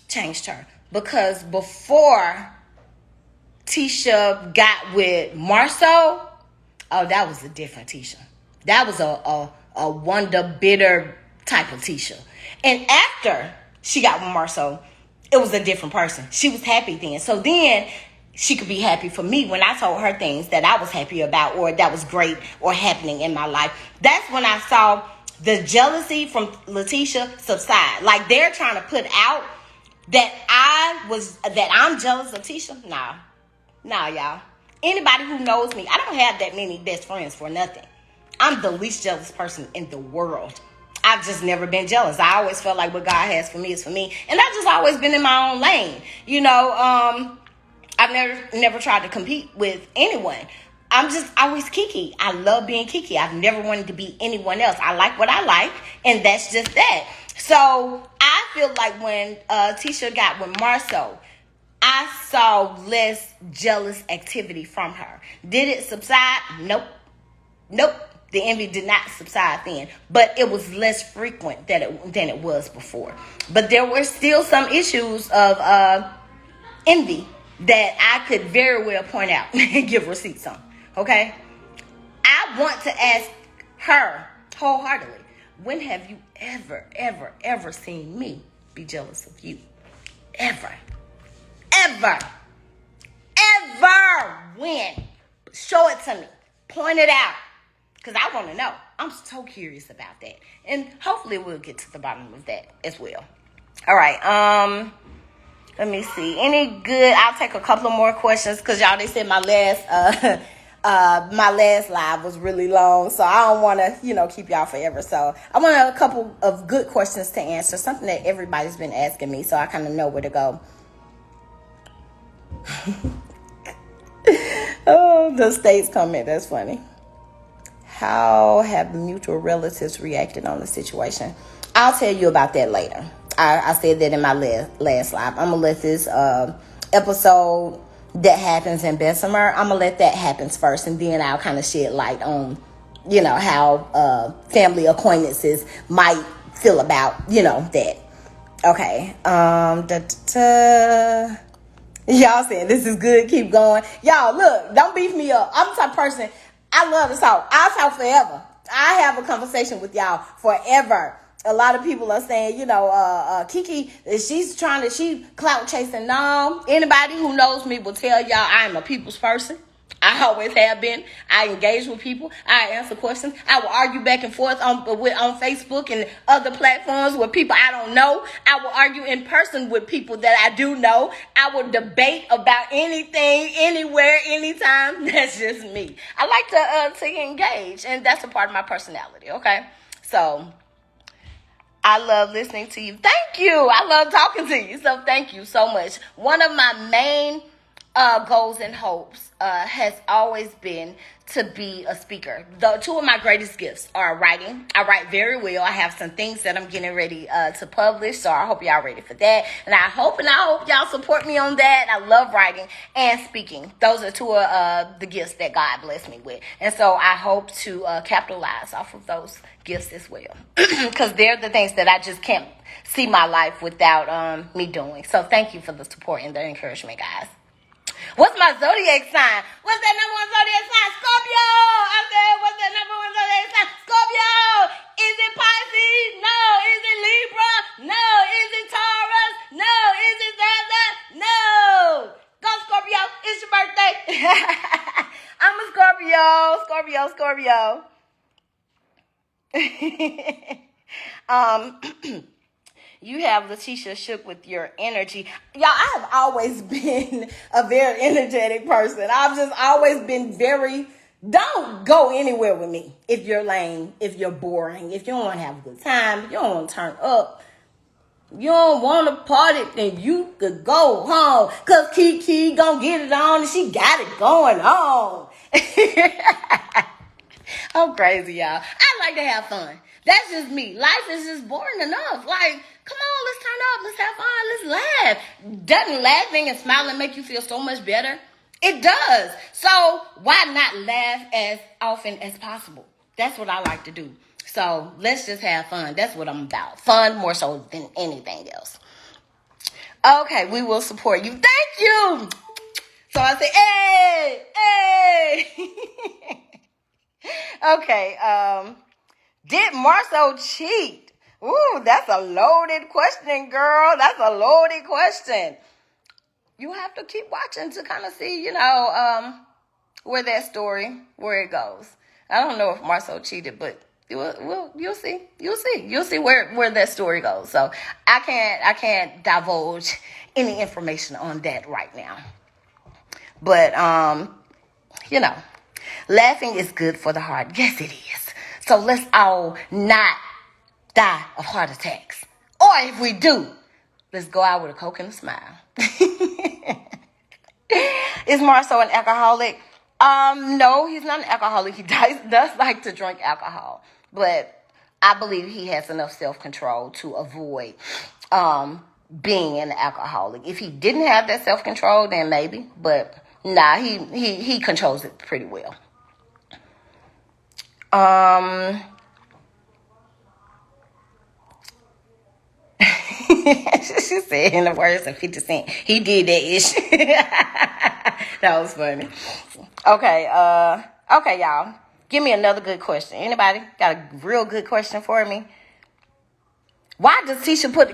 changed her. Because before Tisha got with Marceau, that was a different Tisha. That was a Wanda bitter type of Tisha. And after she got with Marceau, it was a different person. She was happy then. So then she could be happy for me when I told her things that I was happy about or that was great or happening in my life. That's when I saw the jealousy from Leticia subside. Like they're trying to put out that I'm jealous of Tisha. Nah, y'all. Anybody who knows me, I don't have that many best friends for nothing. I'm the least jealous person in the world. I've just never been jealous. I always felt like what God has for me is for me. And I've just always been in my own lane. I've never tried to compete with anyone. I'm just always KeKe. I love being KeKe. I've never wanted to be anyone else. I like what I like, and that's just that. So I feel like when Tisha got with Marceau, I saw less jealous activity from her. Did it subside? Nope. The envy did not subside then, but it was less frequent than it was before. But there were still some issues of envy that I could very well point out and give receipts on. Okay? I want to ask her wholeheartedly, when have you ever seen me be jealous of you? Ever. When? Show it to me. Point it out. Because I want to know. I'm so curious about that. And hopefully we'll get to the bottom of that as well. All right. Let me see. Any good? I'll take a couple of more questions. Because y'all, they said my last live was really long. So I don't want to, keep y'all forever. So I want a couple of good questions to answer. Something that everybody's been asking me. So I kind of know where to go. Oh, the States comment. That's funny. How have mutual relatives reacted on the situation? I'll tell you about that later. I said that in my last live. I'm going to let this episode that happens in Bessemer, I'm going to let that happen first. And then I'll kind of shed light on, how family acquaintances might feel about, that. Okay. Y'all saying this is good. Keep going. Y'all, look, don't beef me up. I'm the type of person, I love to talk. I'll talk forever. I have a conversation with y'all forever. A lot of people are saying, KeKe, she clout chasing. No, anybody who knows me will tell y'all I am a people's person. I always have been. I engage with people. I answer questions. I will argue back and forth on Facebook and other platforms with people I don't know. I will argue in person with people that I do know. I will debate about anything, anywhere, anytime. That's just me. I like to engage, and that's a part of my personality. Okay, so I love listening to you. Thank you. I love talking to you. So thank you so much. One of my main goals and hopes has always been to be a speaker. The two of my greatest gifts are writing. I write very well. I have some things that I'm getting ready to publish, so I hope y'all ready for that. And I hope y'all support me on that. I love writing and speaking. Those are two of the gifts that God blessed me with. And so I hope to capitalize off of those gifts as well. Because they're the things that I just can't see my life without me doing. So thank you for the support and the encouragement, guys. What's my zodiac sign? What's that number one zodiac sign? Scorpio! I said, what's that number one zodiac sign? Scorpio! Is it Pisces? No. Is it Libra? No. Is it Taurus? No. Is it Zaza? No. Go Scorpio. It's your birthday. I'm a Scorpio. You have Leticia shook with your energy. Y'all, I have always been a very energetic person. I've just always been don't go anywhere with me if you're lame, if you're boring, if you don't want to have a good time, if you don't want to turn up, you don't want to party, then you could go home. Because KeKe gonna get it on and she got it going on. I'm crazy, y'all. I like to have fun. That's just me. Life is just boring enough. Like, come on, let's turn up. Let's have fun. Let's laugh. Doesn't laughing and smiling make you feel so much better? It does. So why not laugh as often as possible? That's what I like to do. So let's just have fun. That's what I'm about. Fun more so than anything else. Okay, we will support you. Thank you. So I say, hey. Okay, did Marceau cheat? Ooh, that's a loaded question, girl. That's a loaded question. You have to keep watching to kind of see, where it goes. I don't know if Marceau cheated, but you'll see. You'll see where that story goes. So I can't divulge any information on that right now. But laughing is good for the heart. Yes, it is. So let's all not die of heart attacks. Or if we do, let's go out with a Coke and a smile. Is Marceau an alcoholic? No, he's not an alcoholic. He does like to drink alcohol. But I believe he has enough self-control to avoid being an alcoholic. If he didn't have that self-control, then maybe. But nah, he controls it pretty well. She said in the words of 50 Cent, he did that ish. That was funny. Okay, y'all. Give me another good question. Anybody got a real good question for me? Why does Tisha put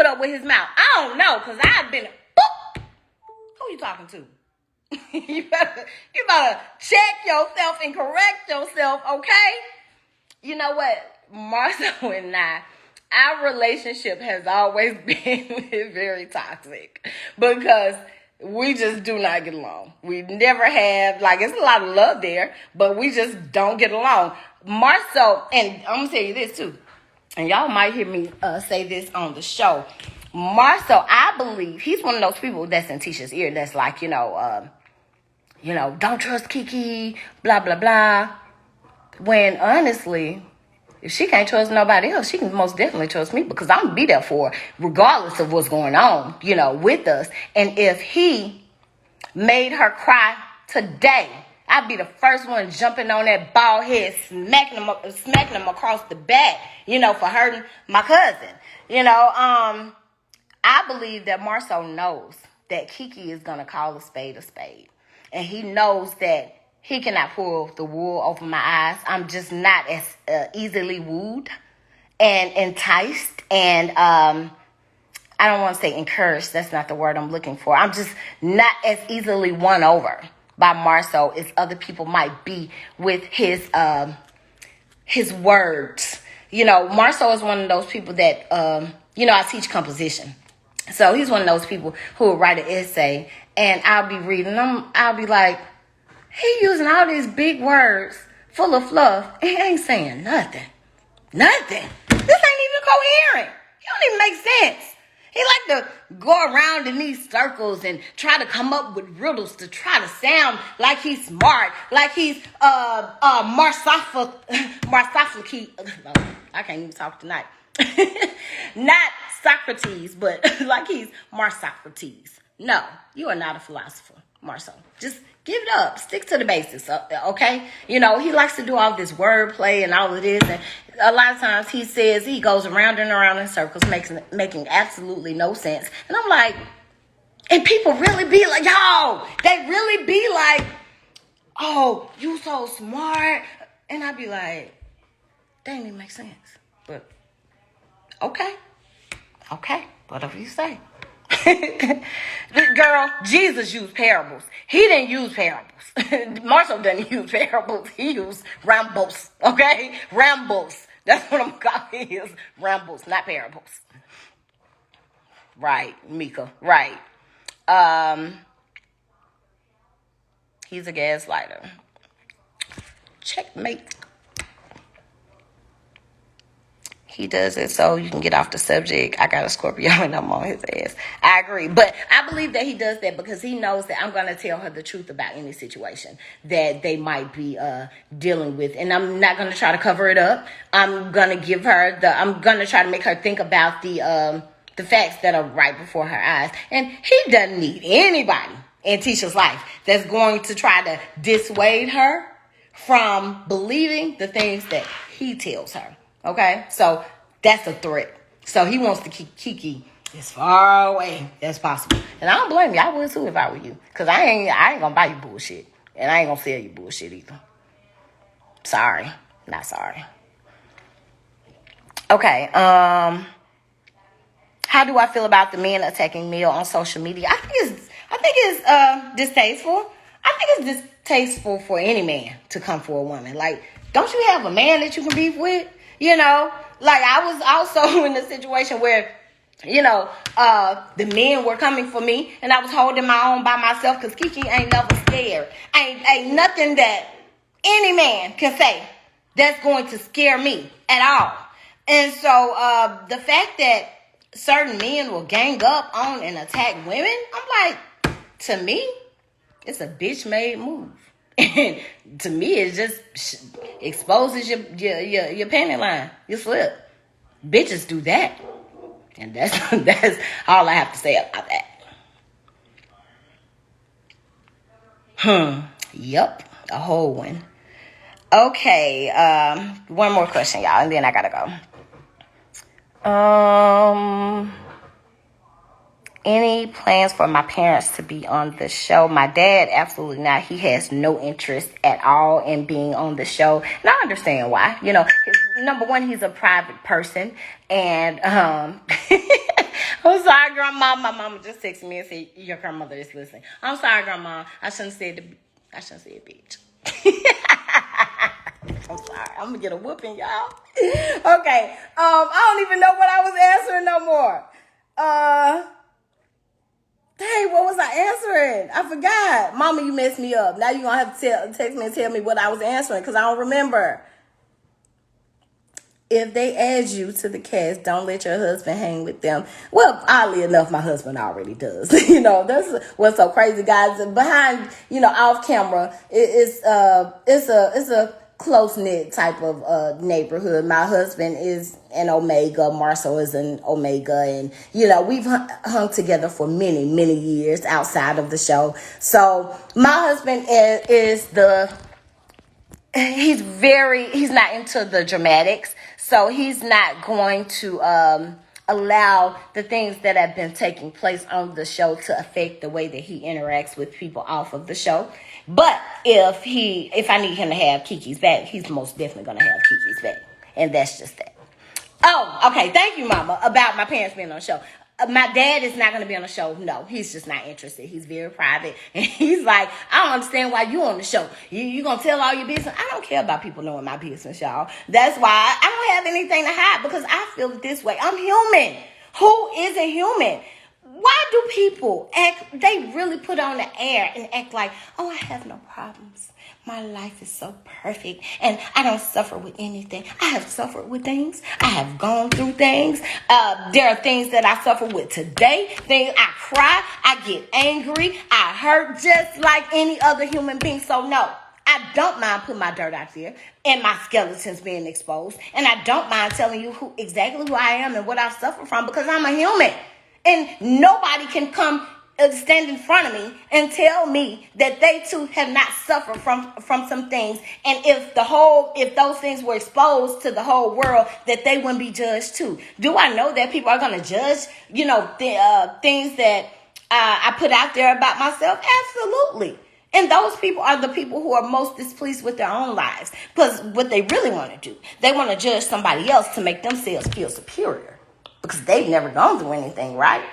up with his mouth? I don't know, because I've been boop. Who you talking to? You better check yourself and correct yourself, okay? You know what? Marceau and our relationship has always been very toxic because we just do not get along. We never have, it's a lot of love there, but we just don't get along. Marceau, and I'm going to tell you this too, and y'all might hear me say this on the show. Marceau, I believe, he's one of those people that's in Tisha's ear that's like, don't trust KeKe, blah, blah, blah. When honestly, if she can't trust nobody else, she can most definitely trust me because I'm going to be there for her regardless of what's going on, with us. And if he made her cry today, I'd be the first one jumping on that bald head, smacking him across the back, for hurting my cousin. I believe that Marceau knows that KeKe is going to call a spade a spade. And he knows that he cannot pull the wool over my eyes. I'm just not as easily wooed and enticed. And I don't want to say encouraged. That's not the word I'm looking for. I'm just not as easily won over by Marceau as other people might be with his words. Marceau is one of those people that, I teach composition. So he's one of those people who will write an essay and I'll be reading them. I'll be like, he using all these big words full of fluff and he ain't saying nothing. Nothing. This ain't even coherent. It don't even make sense. He like to go around in these circles and try to come up with riddles to try to sound like he's smart, like he's Marsophiles. I can't even talk tonight. Not Socrates, but like he's Marsophiles. No, you are not a philosopher, Marceau. Just give it up. Stick to the basics, okay? You know, he likes to do all this wordplay and all of this. And a lot of times he says he goes around and around in circles, making absolutely no sense. And I'm like, and people really be like, yo, they really be like, oh, you so smart. And I be like, that ain't even make sense. But, okay, whatever you say. Girl, Jesus used parables. He didn't use parables. Marshall doesn't use parables. He used rambles. Okay? Rambles. That's what I'm calling his. Rambles, not parables. Right, Mika. Right. He's a gaslighter. Checkmate. He does it so you can get off the subject. I got a Scorpio and I'm on his ass. I agree. But I believe that he does that because he knows that I'm going to tell her the truth about any situation that they might be dealing with. And I'm not going to try to cover it up. I'm going to give her I'm going to try to make her think about the facts that are right before her eyes. And he doesn't need anybody in Tisha's life that's going to try to dissuade her from believing the things that he tells her. Okay, so that's a threat. So he wants to keep KeKe as far away as possible. And I don't blame you. I would too if I were you. Because I ain't going to buy you bullshit. And I ain't going to sell you bullshit either. Sorry. Not sorry. Okay, how do I feel about the men attacking Mel on social media? I think it's distasteful. I think it's distasteful for any man to come for a woman. Like, don't you have a man that you can beef with? You know, like I was also in a situation where, you know, the men were coming for me and I was holding my own by myself because KeKe ain't never scared. Ain't nothing that any man can say that's going to scare me at all. And so the fact that certain men will gang up on and attack women, I'm like, to me, it's a bitch-made move. And to me, it just exposes your panty line, your slip. Bitches do that. And that's all I have to say about that. Yep, a whole one. Okay, one more question, y'all, and then I gotta go. Any plans for my parents to be on the show? My dad, absolutely not. He has no interest at all in being on the show. And I understand why. You know, number one, he's a private person. And I'm sorry, Grandma. My mama just texted me and said, your grandmother is listening. I'm sorry, Grandma. I shouldn't say bitch. I'm sorry. I'm going to get a whooping, y'all. Okay. I don't even know what I was answering no more. Dang, what was I answering? I forgot. Mama, you messed me up. Now you're going to have to text me and tell me what I was answering because I don't remember. If they add you to the cast, don't let your husband hang with them. Well, oddly enough, my husband already does. You know, that's what's so crazy, guys. Behind, you know, off camera, it's a close-knit type of neighborhood. My husband is an Omega. Marcel is an Omega. And, you know, we've hung together for many, many years outside of the show. So my husband is he's not into the dramatics. So he's not going to allow the things that have been taking place on the show to affect the way that he interacts with people off of the show. But if I need him to have KeKe's back, he's most definitely going to have KeKe's back. And that's just that. Oh, okay. Thank you, Mama, about my parents being on the show. My dad is not going to be on the show. No, he's just not interested. He's very private. And he's like, I don't understand why you on the show. You going to tell all your business? I don't care about people knowing my business, y'all. That's why I don't have anything to hide because I feel it this way. I'm human. Who isn't human? why do people act, they really put on the air and act like, oh, I have no problems. My life is so perfect and I don't suffer with anything. I have suffered with things. I have gone through things. There are things that I suffer with today. Things I cry, I get angry, I hurt just like any other human being. So no, I don't mind putting my dirt out there and my skeletons being exposed. And I don't mind telling you exactly who I am and what I've suffered from, because I'm a human. And nobody can come stand in front of me and tell me that they too have not suffered from some things. And if those things were exposed to the whole world, that they wouldn't be judged too. Do I know that people are going to judge, things that I put out there about myself? Absolutely. And those people are the people who are most displeased with their own lives. Because what they really want to do, they want to judge somebody else to make themselves feel superior. Because they've never gone through anything, right?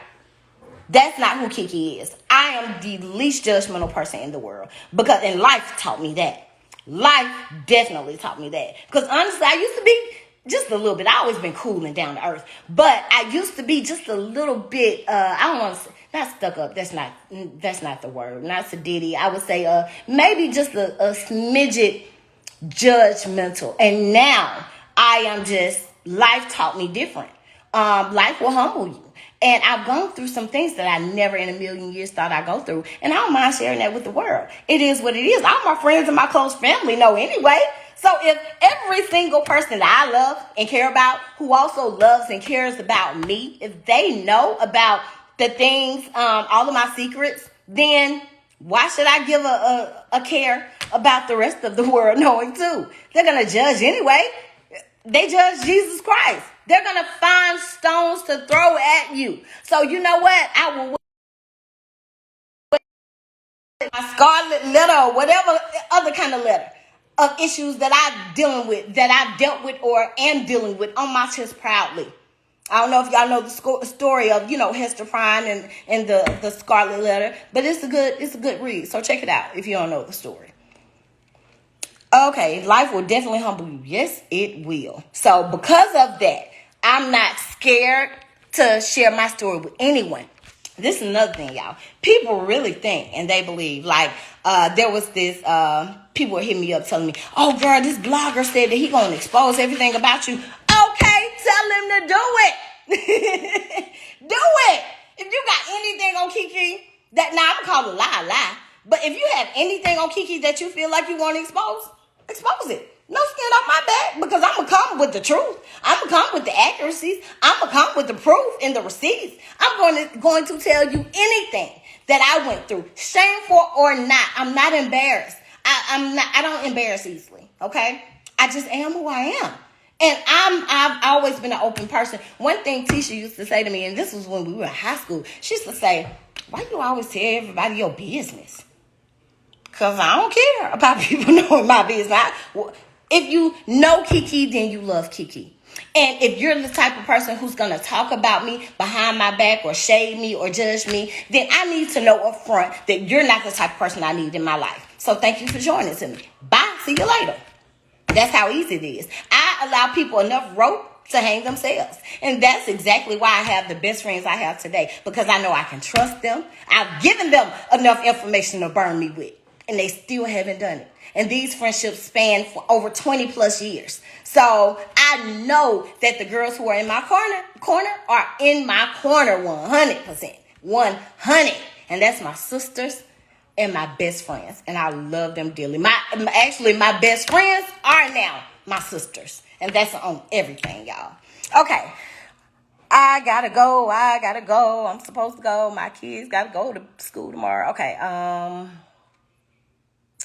That's not who KeKe is. I am the least judgmental person in the world. And life taught me that. Life definitely taught me that. Because honestly, I used to be just a little bit. I always been cool and down to earth. But I used to be just a little bit, I don't want to say, not stuck up. That's not the word. Not sedity. I would say maybe just a smidget judgmental. And now I am just, life taught me different. Life will humble you. And I've gone through some things that I never in a million years thought I'd go through. And I don't mind sharing that with the world. It is what it is. All my friends and my close family know anyway. So if every single person that I love and care about, who also loves and cares about me, if they know about the things, all of my secrets, then why should I give a care about the rest of the world knowing too? They're going to judge anyway. They judge Jesus Christ. They're going to find stones to throw at you. So you know what? I will wear my scarlet letter or whatever other kind of letter of issues that I've dealt with or am dealing with on my chest proudly. I don't know if y'all know the story of, Hester Prynne and the scarlet letter, but it's a good read. So check it out if you don't know the story. Okay, life will definitely humble you. Yes, it will. So because of that, I'm not scared to share my story with anyone. This is another thing, y'all. People really think and they believe, like, there was this, people were hitting me up telling me, oh, girl, this blogger said that he going to expose everything about you. Okay, tell him to do it. Do it. If you got anything on KeKe, now I'm going to call it a lie. But if you have anything on KeKe that you feel like you want to expose it. No skin off my back, because I'm going to come with the truth. I'm going to come with the accuracies. I'm going to come with the proof and the receipts. I'm going to tell you anything that I went through, shameful or not. I'm not embarrassed. I don't embarrass easily, okay? I just am who I am. And I've always been an open person. One thing Tisha used to say to me, and this was when we were in high school, she used to say, why you always tell everybody your business? Because I don't care about people knowing my business. If you know KeKe, then you love KeKe. And if you're the type of person who's going to talk about me behind my back or shade me or judge me, then I need to know up front that you're not the type of person I need in my life. So thank you for joining me. Bye. See you later. That's how easy it is. I allow people enough rope to hang themselves. And that's exactly why I have the best friends I have today, because I know I can trust them. I've given them enough information to burn me with, and they still haven't done it. And these friendships span for over 20 plus years. So I know that the girls who are in my corner are in my corner 100%. 100. And that's my sisters and my best friends. And I love them dearly. My best friends are now my sisters. And that's on everything, y'all. Okay. I gotta go. I'm supposed to go. My kids gotta go to school tomorrow. Okay.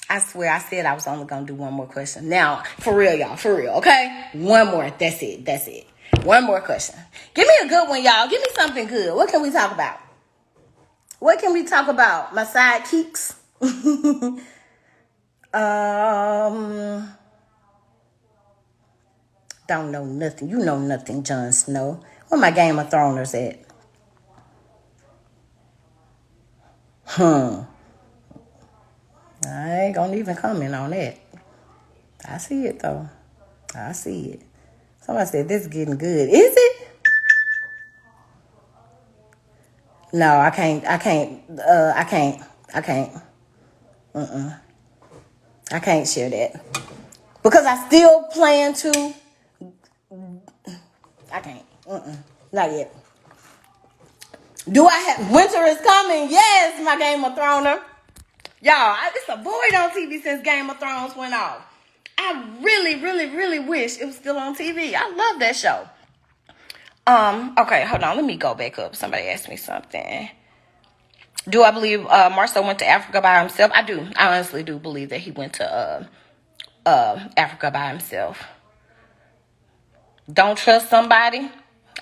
I swear I said I was only going to do one more question. Now, for real, y'all. For real, okay? One more. That's it. One more question. Give me a good one, y'all. Give me something good. What can we talk about? My sidekicks? Don't know nothing. You know nothing, Jon Snow. Where my Game of Throners at? I ain't gonna even comment on that. I see it, though. I see it. Somebody said this is getting good. Is it? No, I can't. I can't share that. Because I still plan to. I can't. Not yet. Do I have... Winter is coming. Yes, my Game of Thrones. Y'all, it's a void on TV since Game of Thrones went off. I really, really, really wish it was still on TV. I love that show. Okay, hold on. Let me go back up. Somebody asked me something. Do I believe Marcel went to Africa by himself? I do. I honestly do believe that he went to Africa by himself. Don't trust somebody?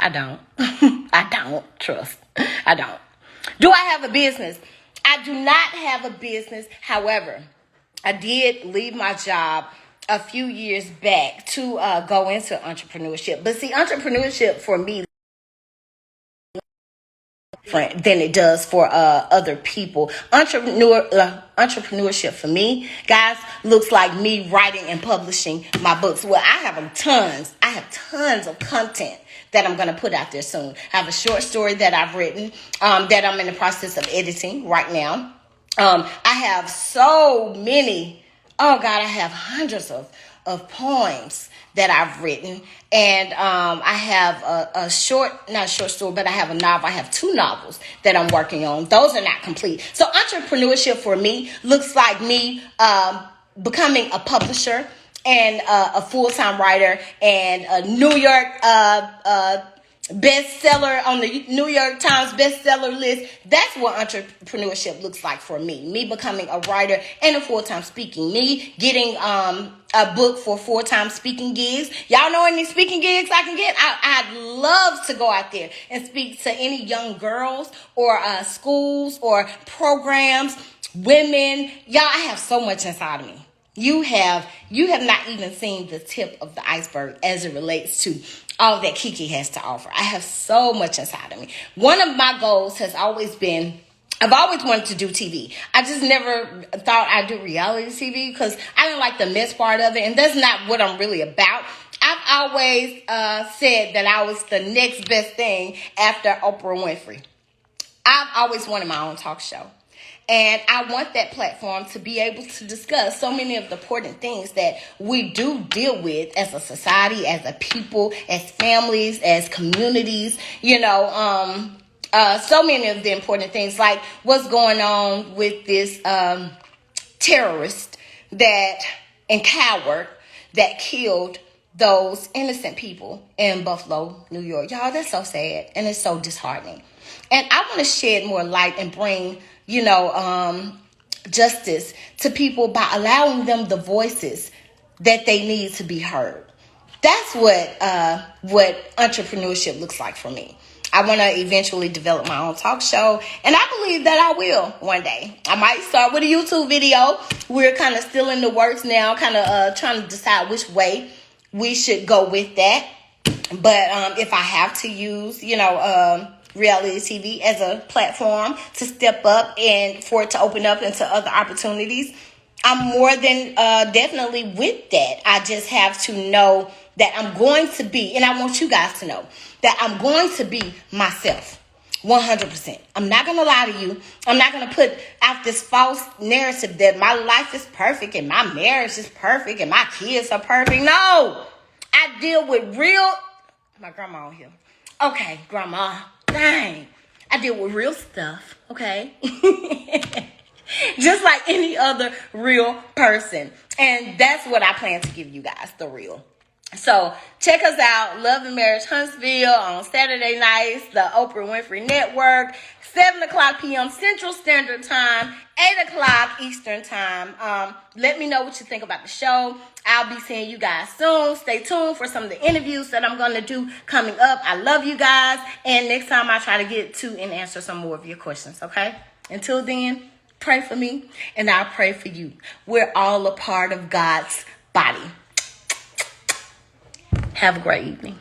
I don't. I don't trust. I don't. Do I have a business? I do not have a business. However, I did leave my job a few years back to go into entrepreneurship. But see, entrepreneurship for me different than it does for other people. Entrepreneurship for me, guys, looks like me writing and publishing my books. Well, I have tons of content that I'm going to put out there soon. I have a short story that I've written that I'm in the process of editing right now. I have so many, oh God, I have hundreds of poems that I've written. And I have not a short story, but I have a novel. I have 2 novels that I'm working on. Those are not complete. So entrepreneurship for me looks like me becoming a publisher and a full-time writer and a New York bestseller on the New York Times bestseller list. That's what entrepreneurship looks like for me. Me becoming a writer and a full-time speaking. Me getting a book for full-time speaking gigs. Y'all know any speaking gigs I can get? I'd love to go out there and speak to any young girls or schools or programs, women. Y'all, I have so much inside of me. You have not even seen the tip of the iceberg as it relates to all that KeKe has to offer. I have so much inside of me. One of my goals has always been, I've always wanted to do TV. I just never thought I'd do reality TV because I didn't like the mess part of it, and that's not what I'm really about. I've always said that I was the next best thing after Oprah Winfrey. I've always wanted my own talk show. And I want that platform to be able to discuss so many of the important things that we do deal with as a society, as a people, as families, as communities, so many of the important things, like what's going on with this terrorist and coward that killed those innocent people in Buffalo, New York. Y'all, that's so sad and it's so disheartening. And I want to shed more light and bring justice to people by allowing them the voices that they need to be heard. That's what entrepreneurship looks like for me. I want to eventually develop my own talk show, and I believe that I will one day. I might start with a YouTube video. We're kind of still in the works now, kind of trying to decide which way we should go with that. But if I have to use, reality TV as a platform to step up and for it to open up into other opportunities, I'm more than definitely with that. I just have to know that I'm going to be, and I want you guys to know that I'm going to be myself 100%. I'm not going to lie to you. I'm not going to put out this false narrative that my life is perfect and my marriage is perfect and my kids are perfect. No, I deal with real, my grandma on here. Okay, grandma. Dang, I deal with real stuff, okay? Just like any other real person. And that's what I plan to give you guys, the real. So check us out, Love and Marriage Huntsville on Saturday nights, the Oprah Winfrey Network, 7:00 p.m. Central Standard Time, 8:00 Eastern Time. Let me know what you think about the show. I'll be seeing you guys soon. Stay tuned for some of the interviews that I'm going to do coming up. I love you guys. And next time I'll try to get to and answer some more of your questions, okay? Until then, pray for me and I'll pray for you. We're all a part of God's body. Have a great evening.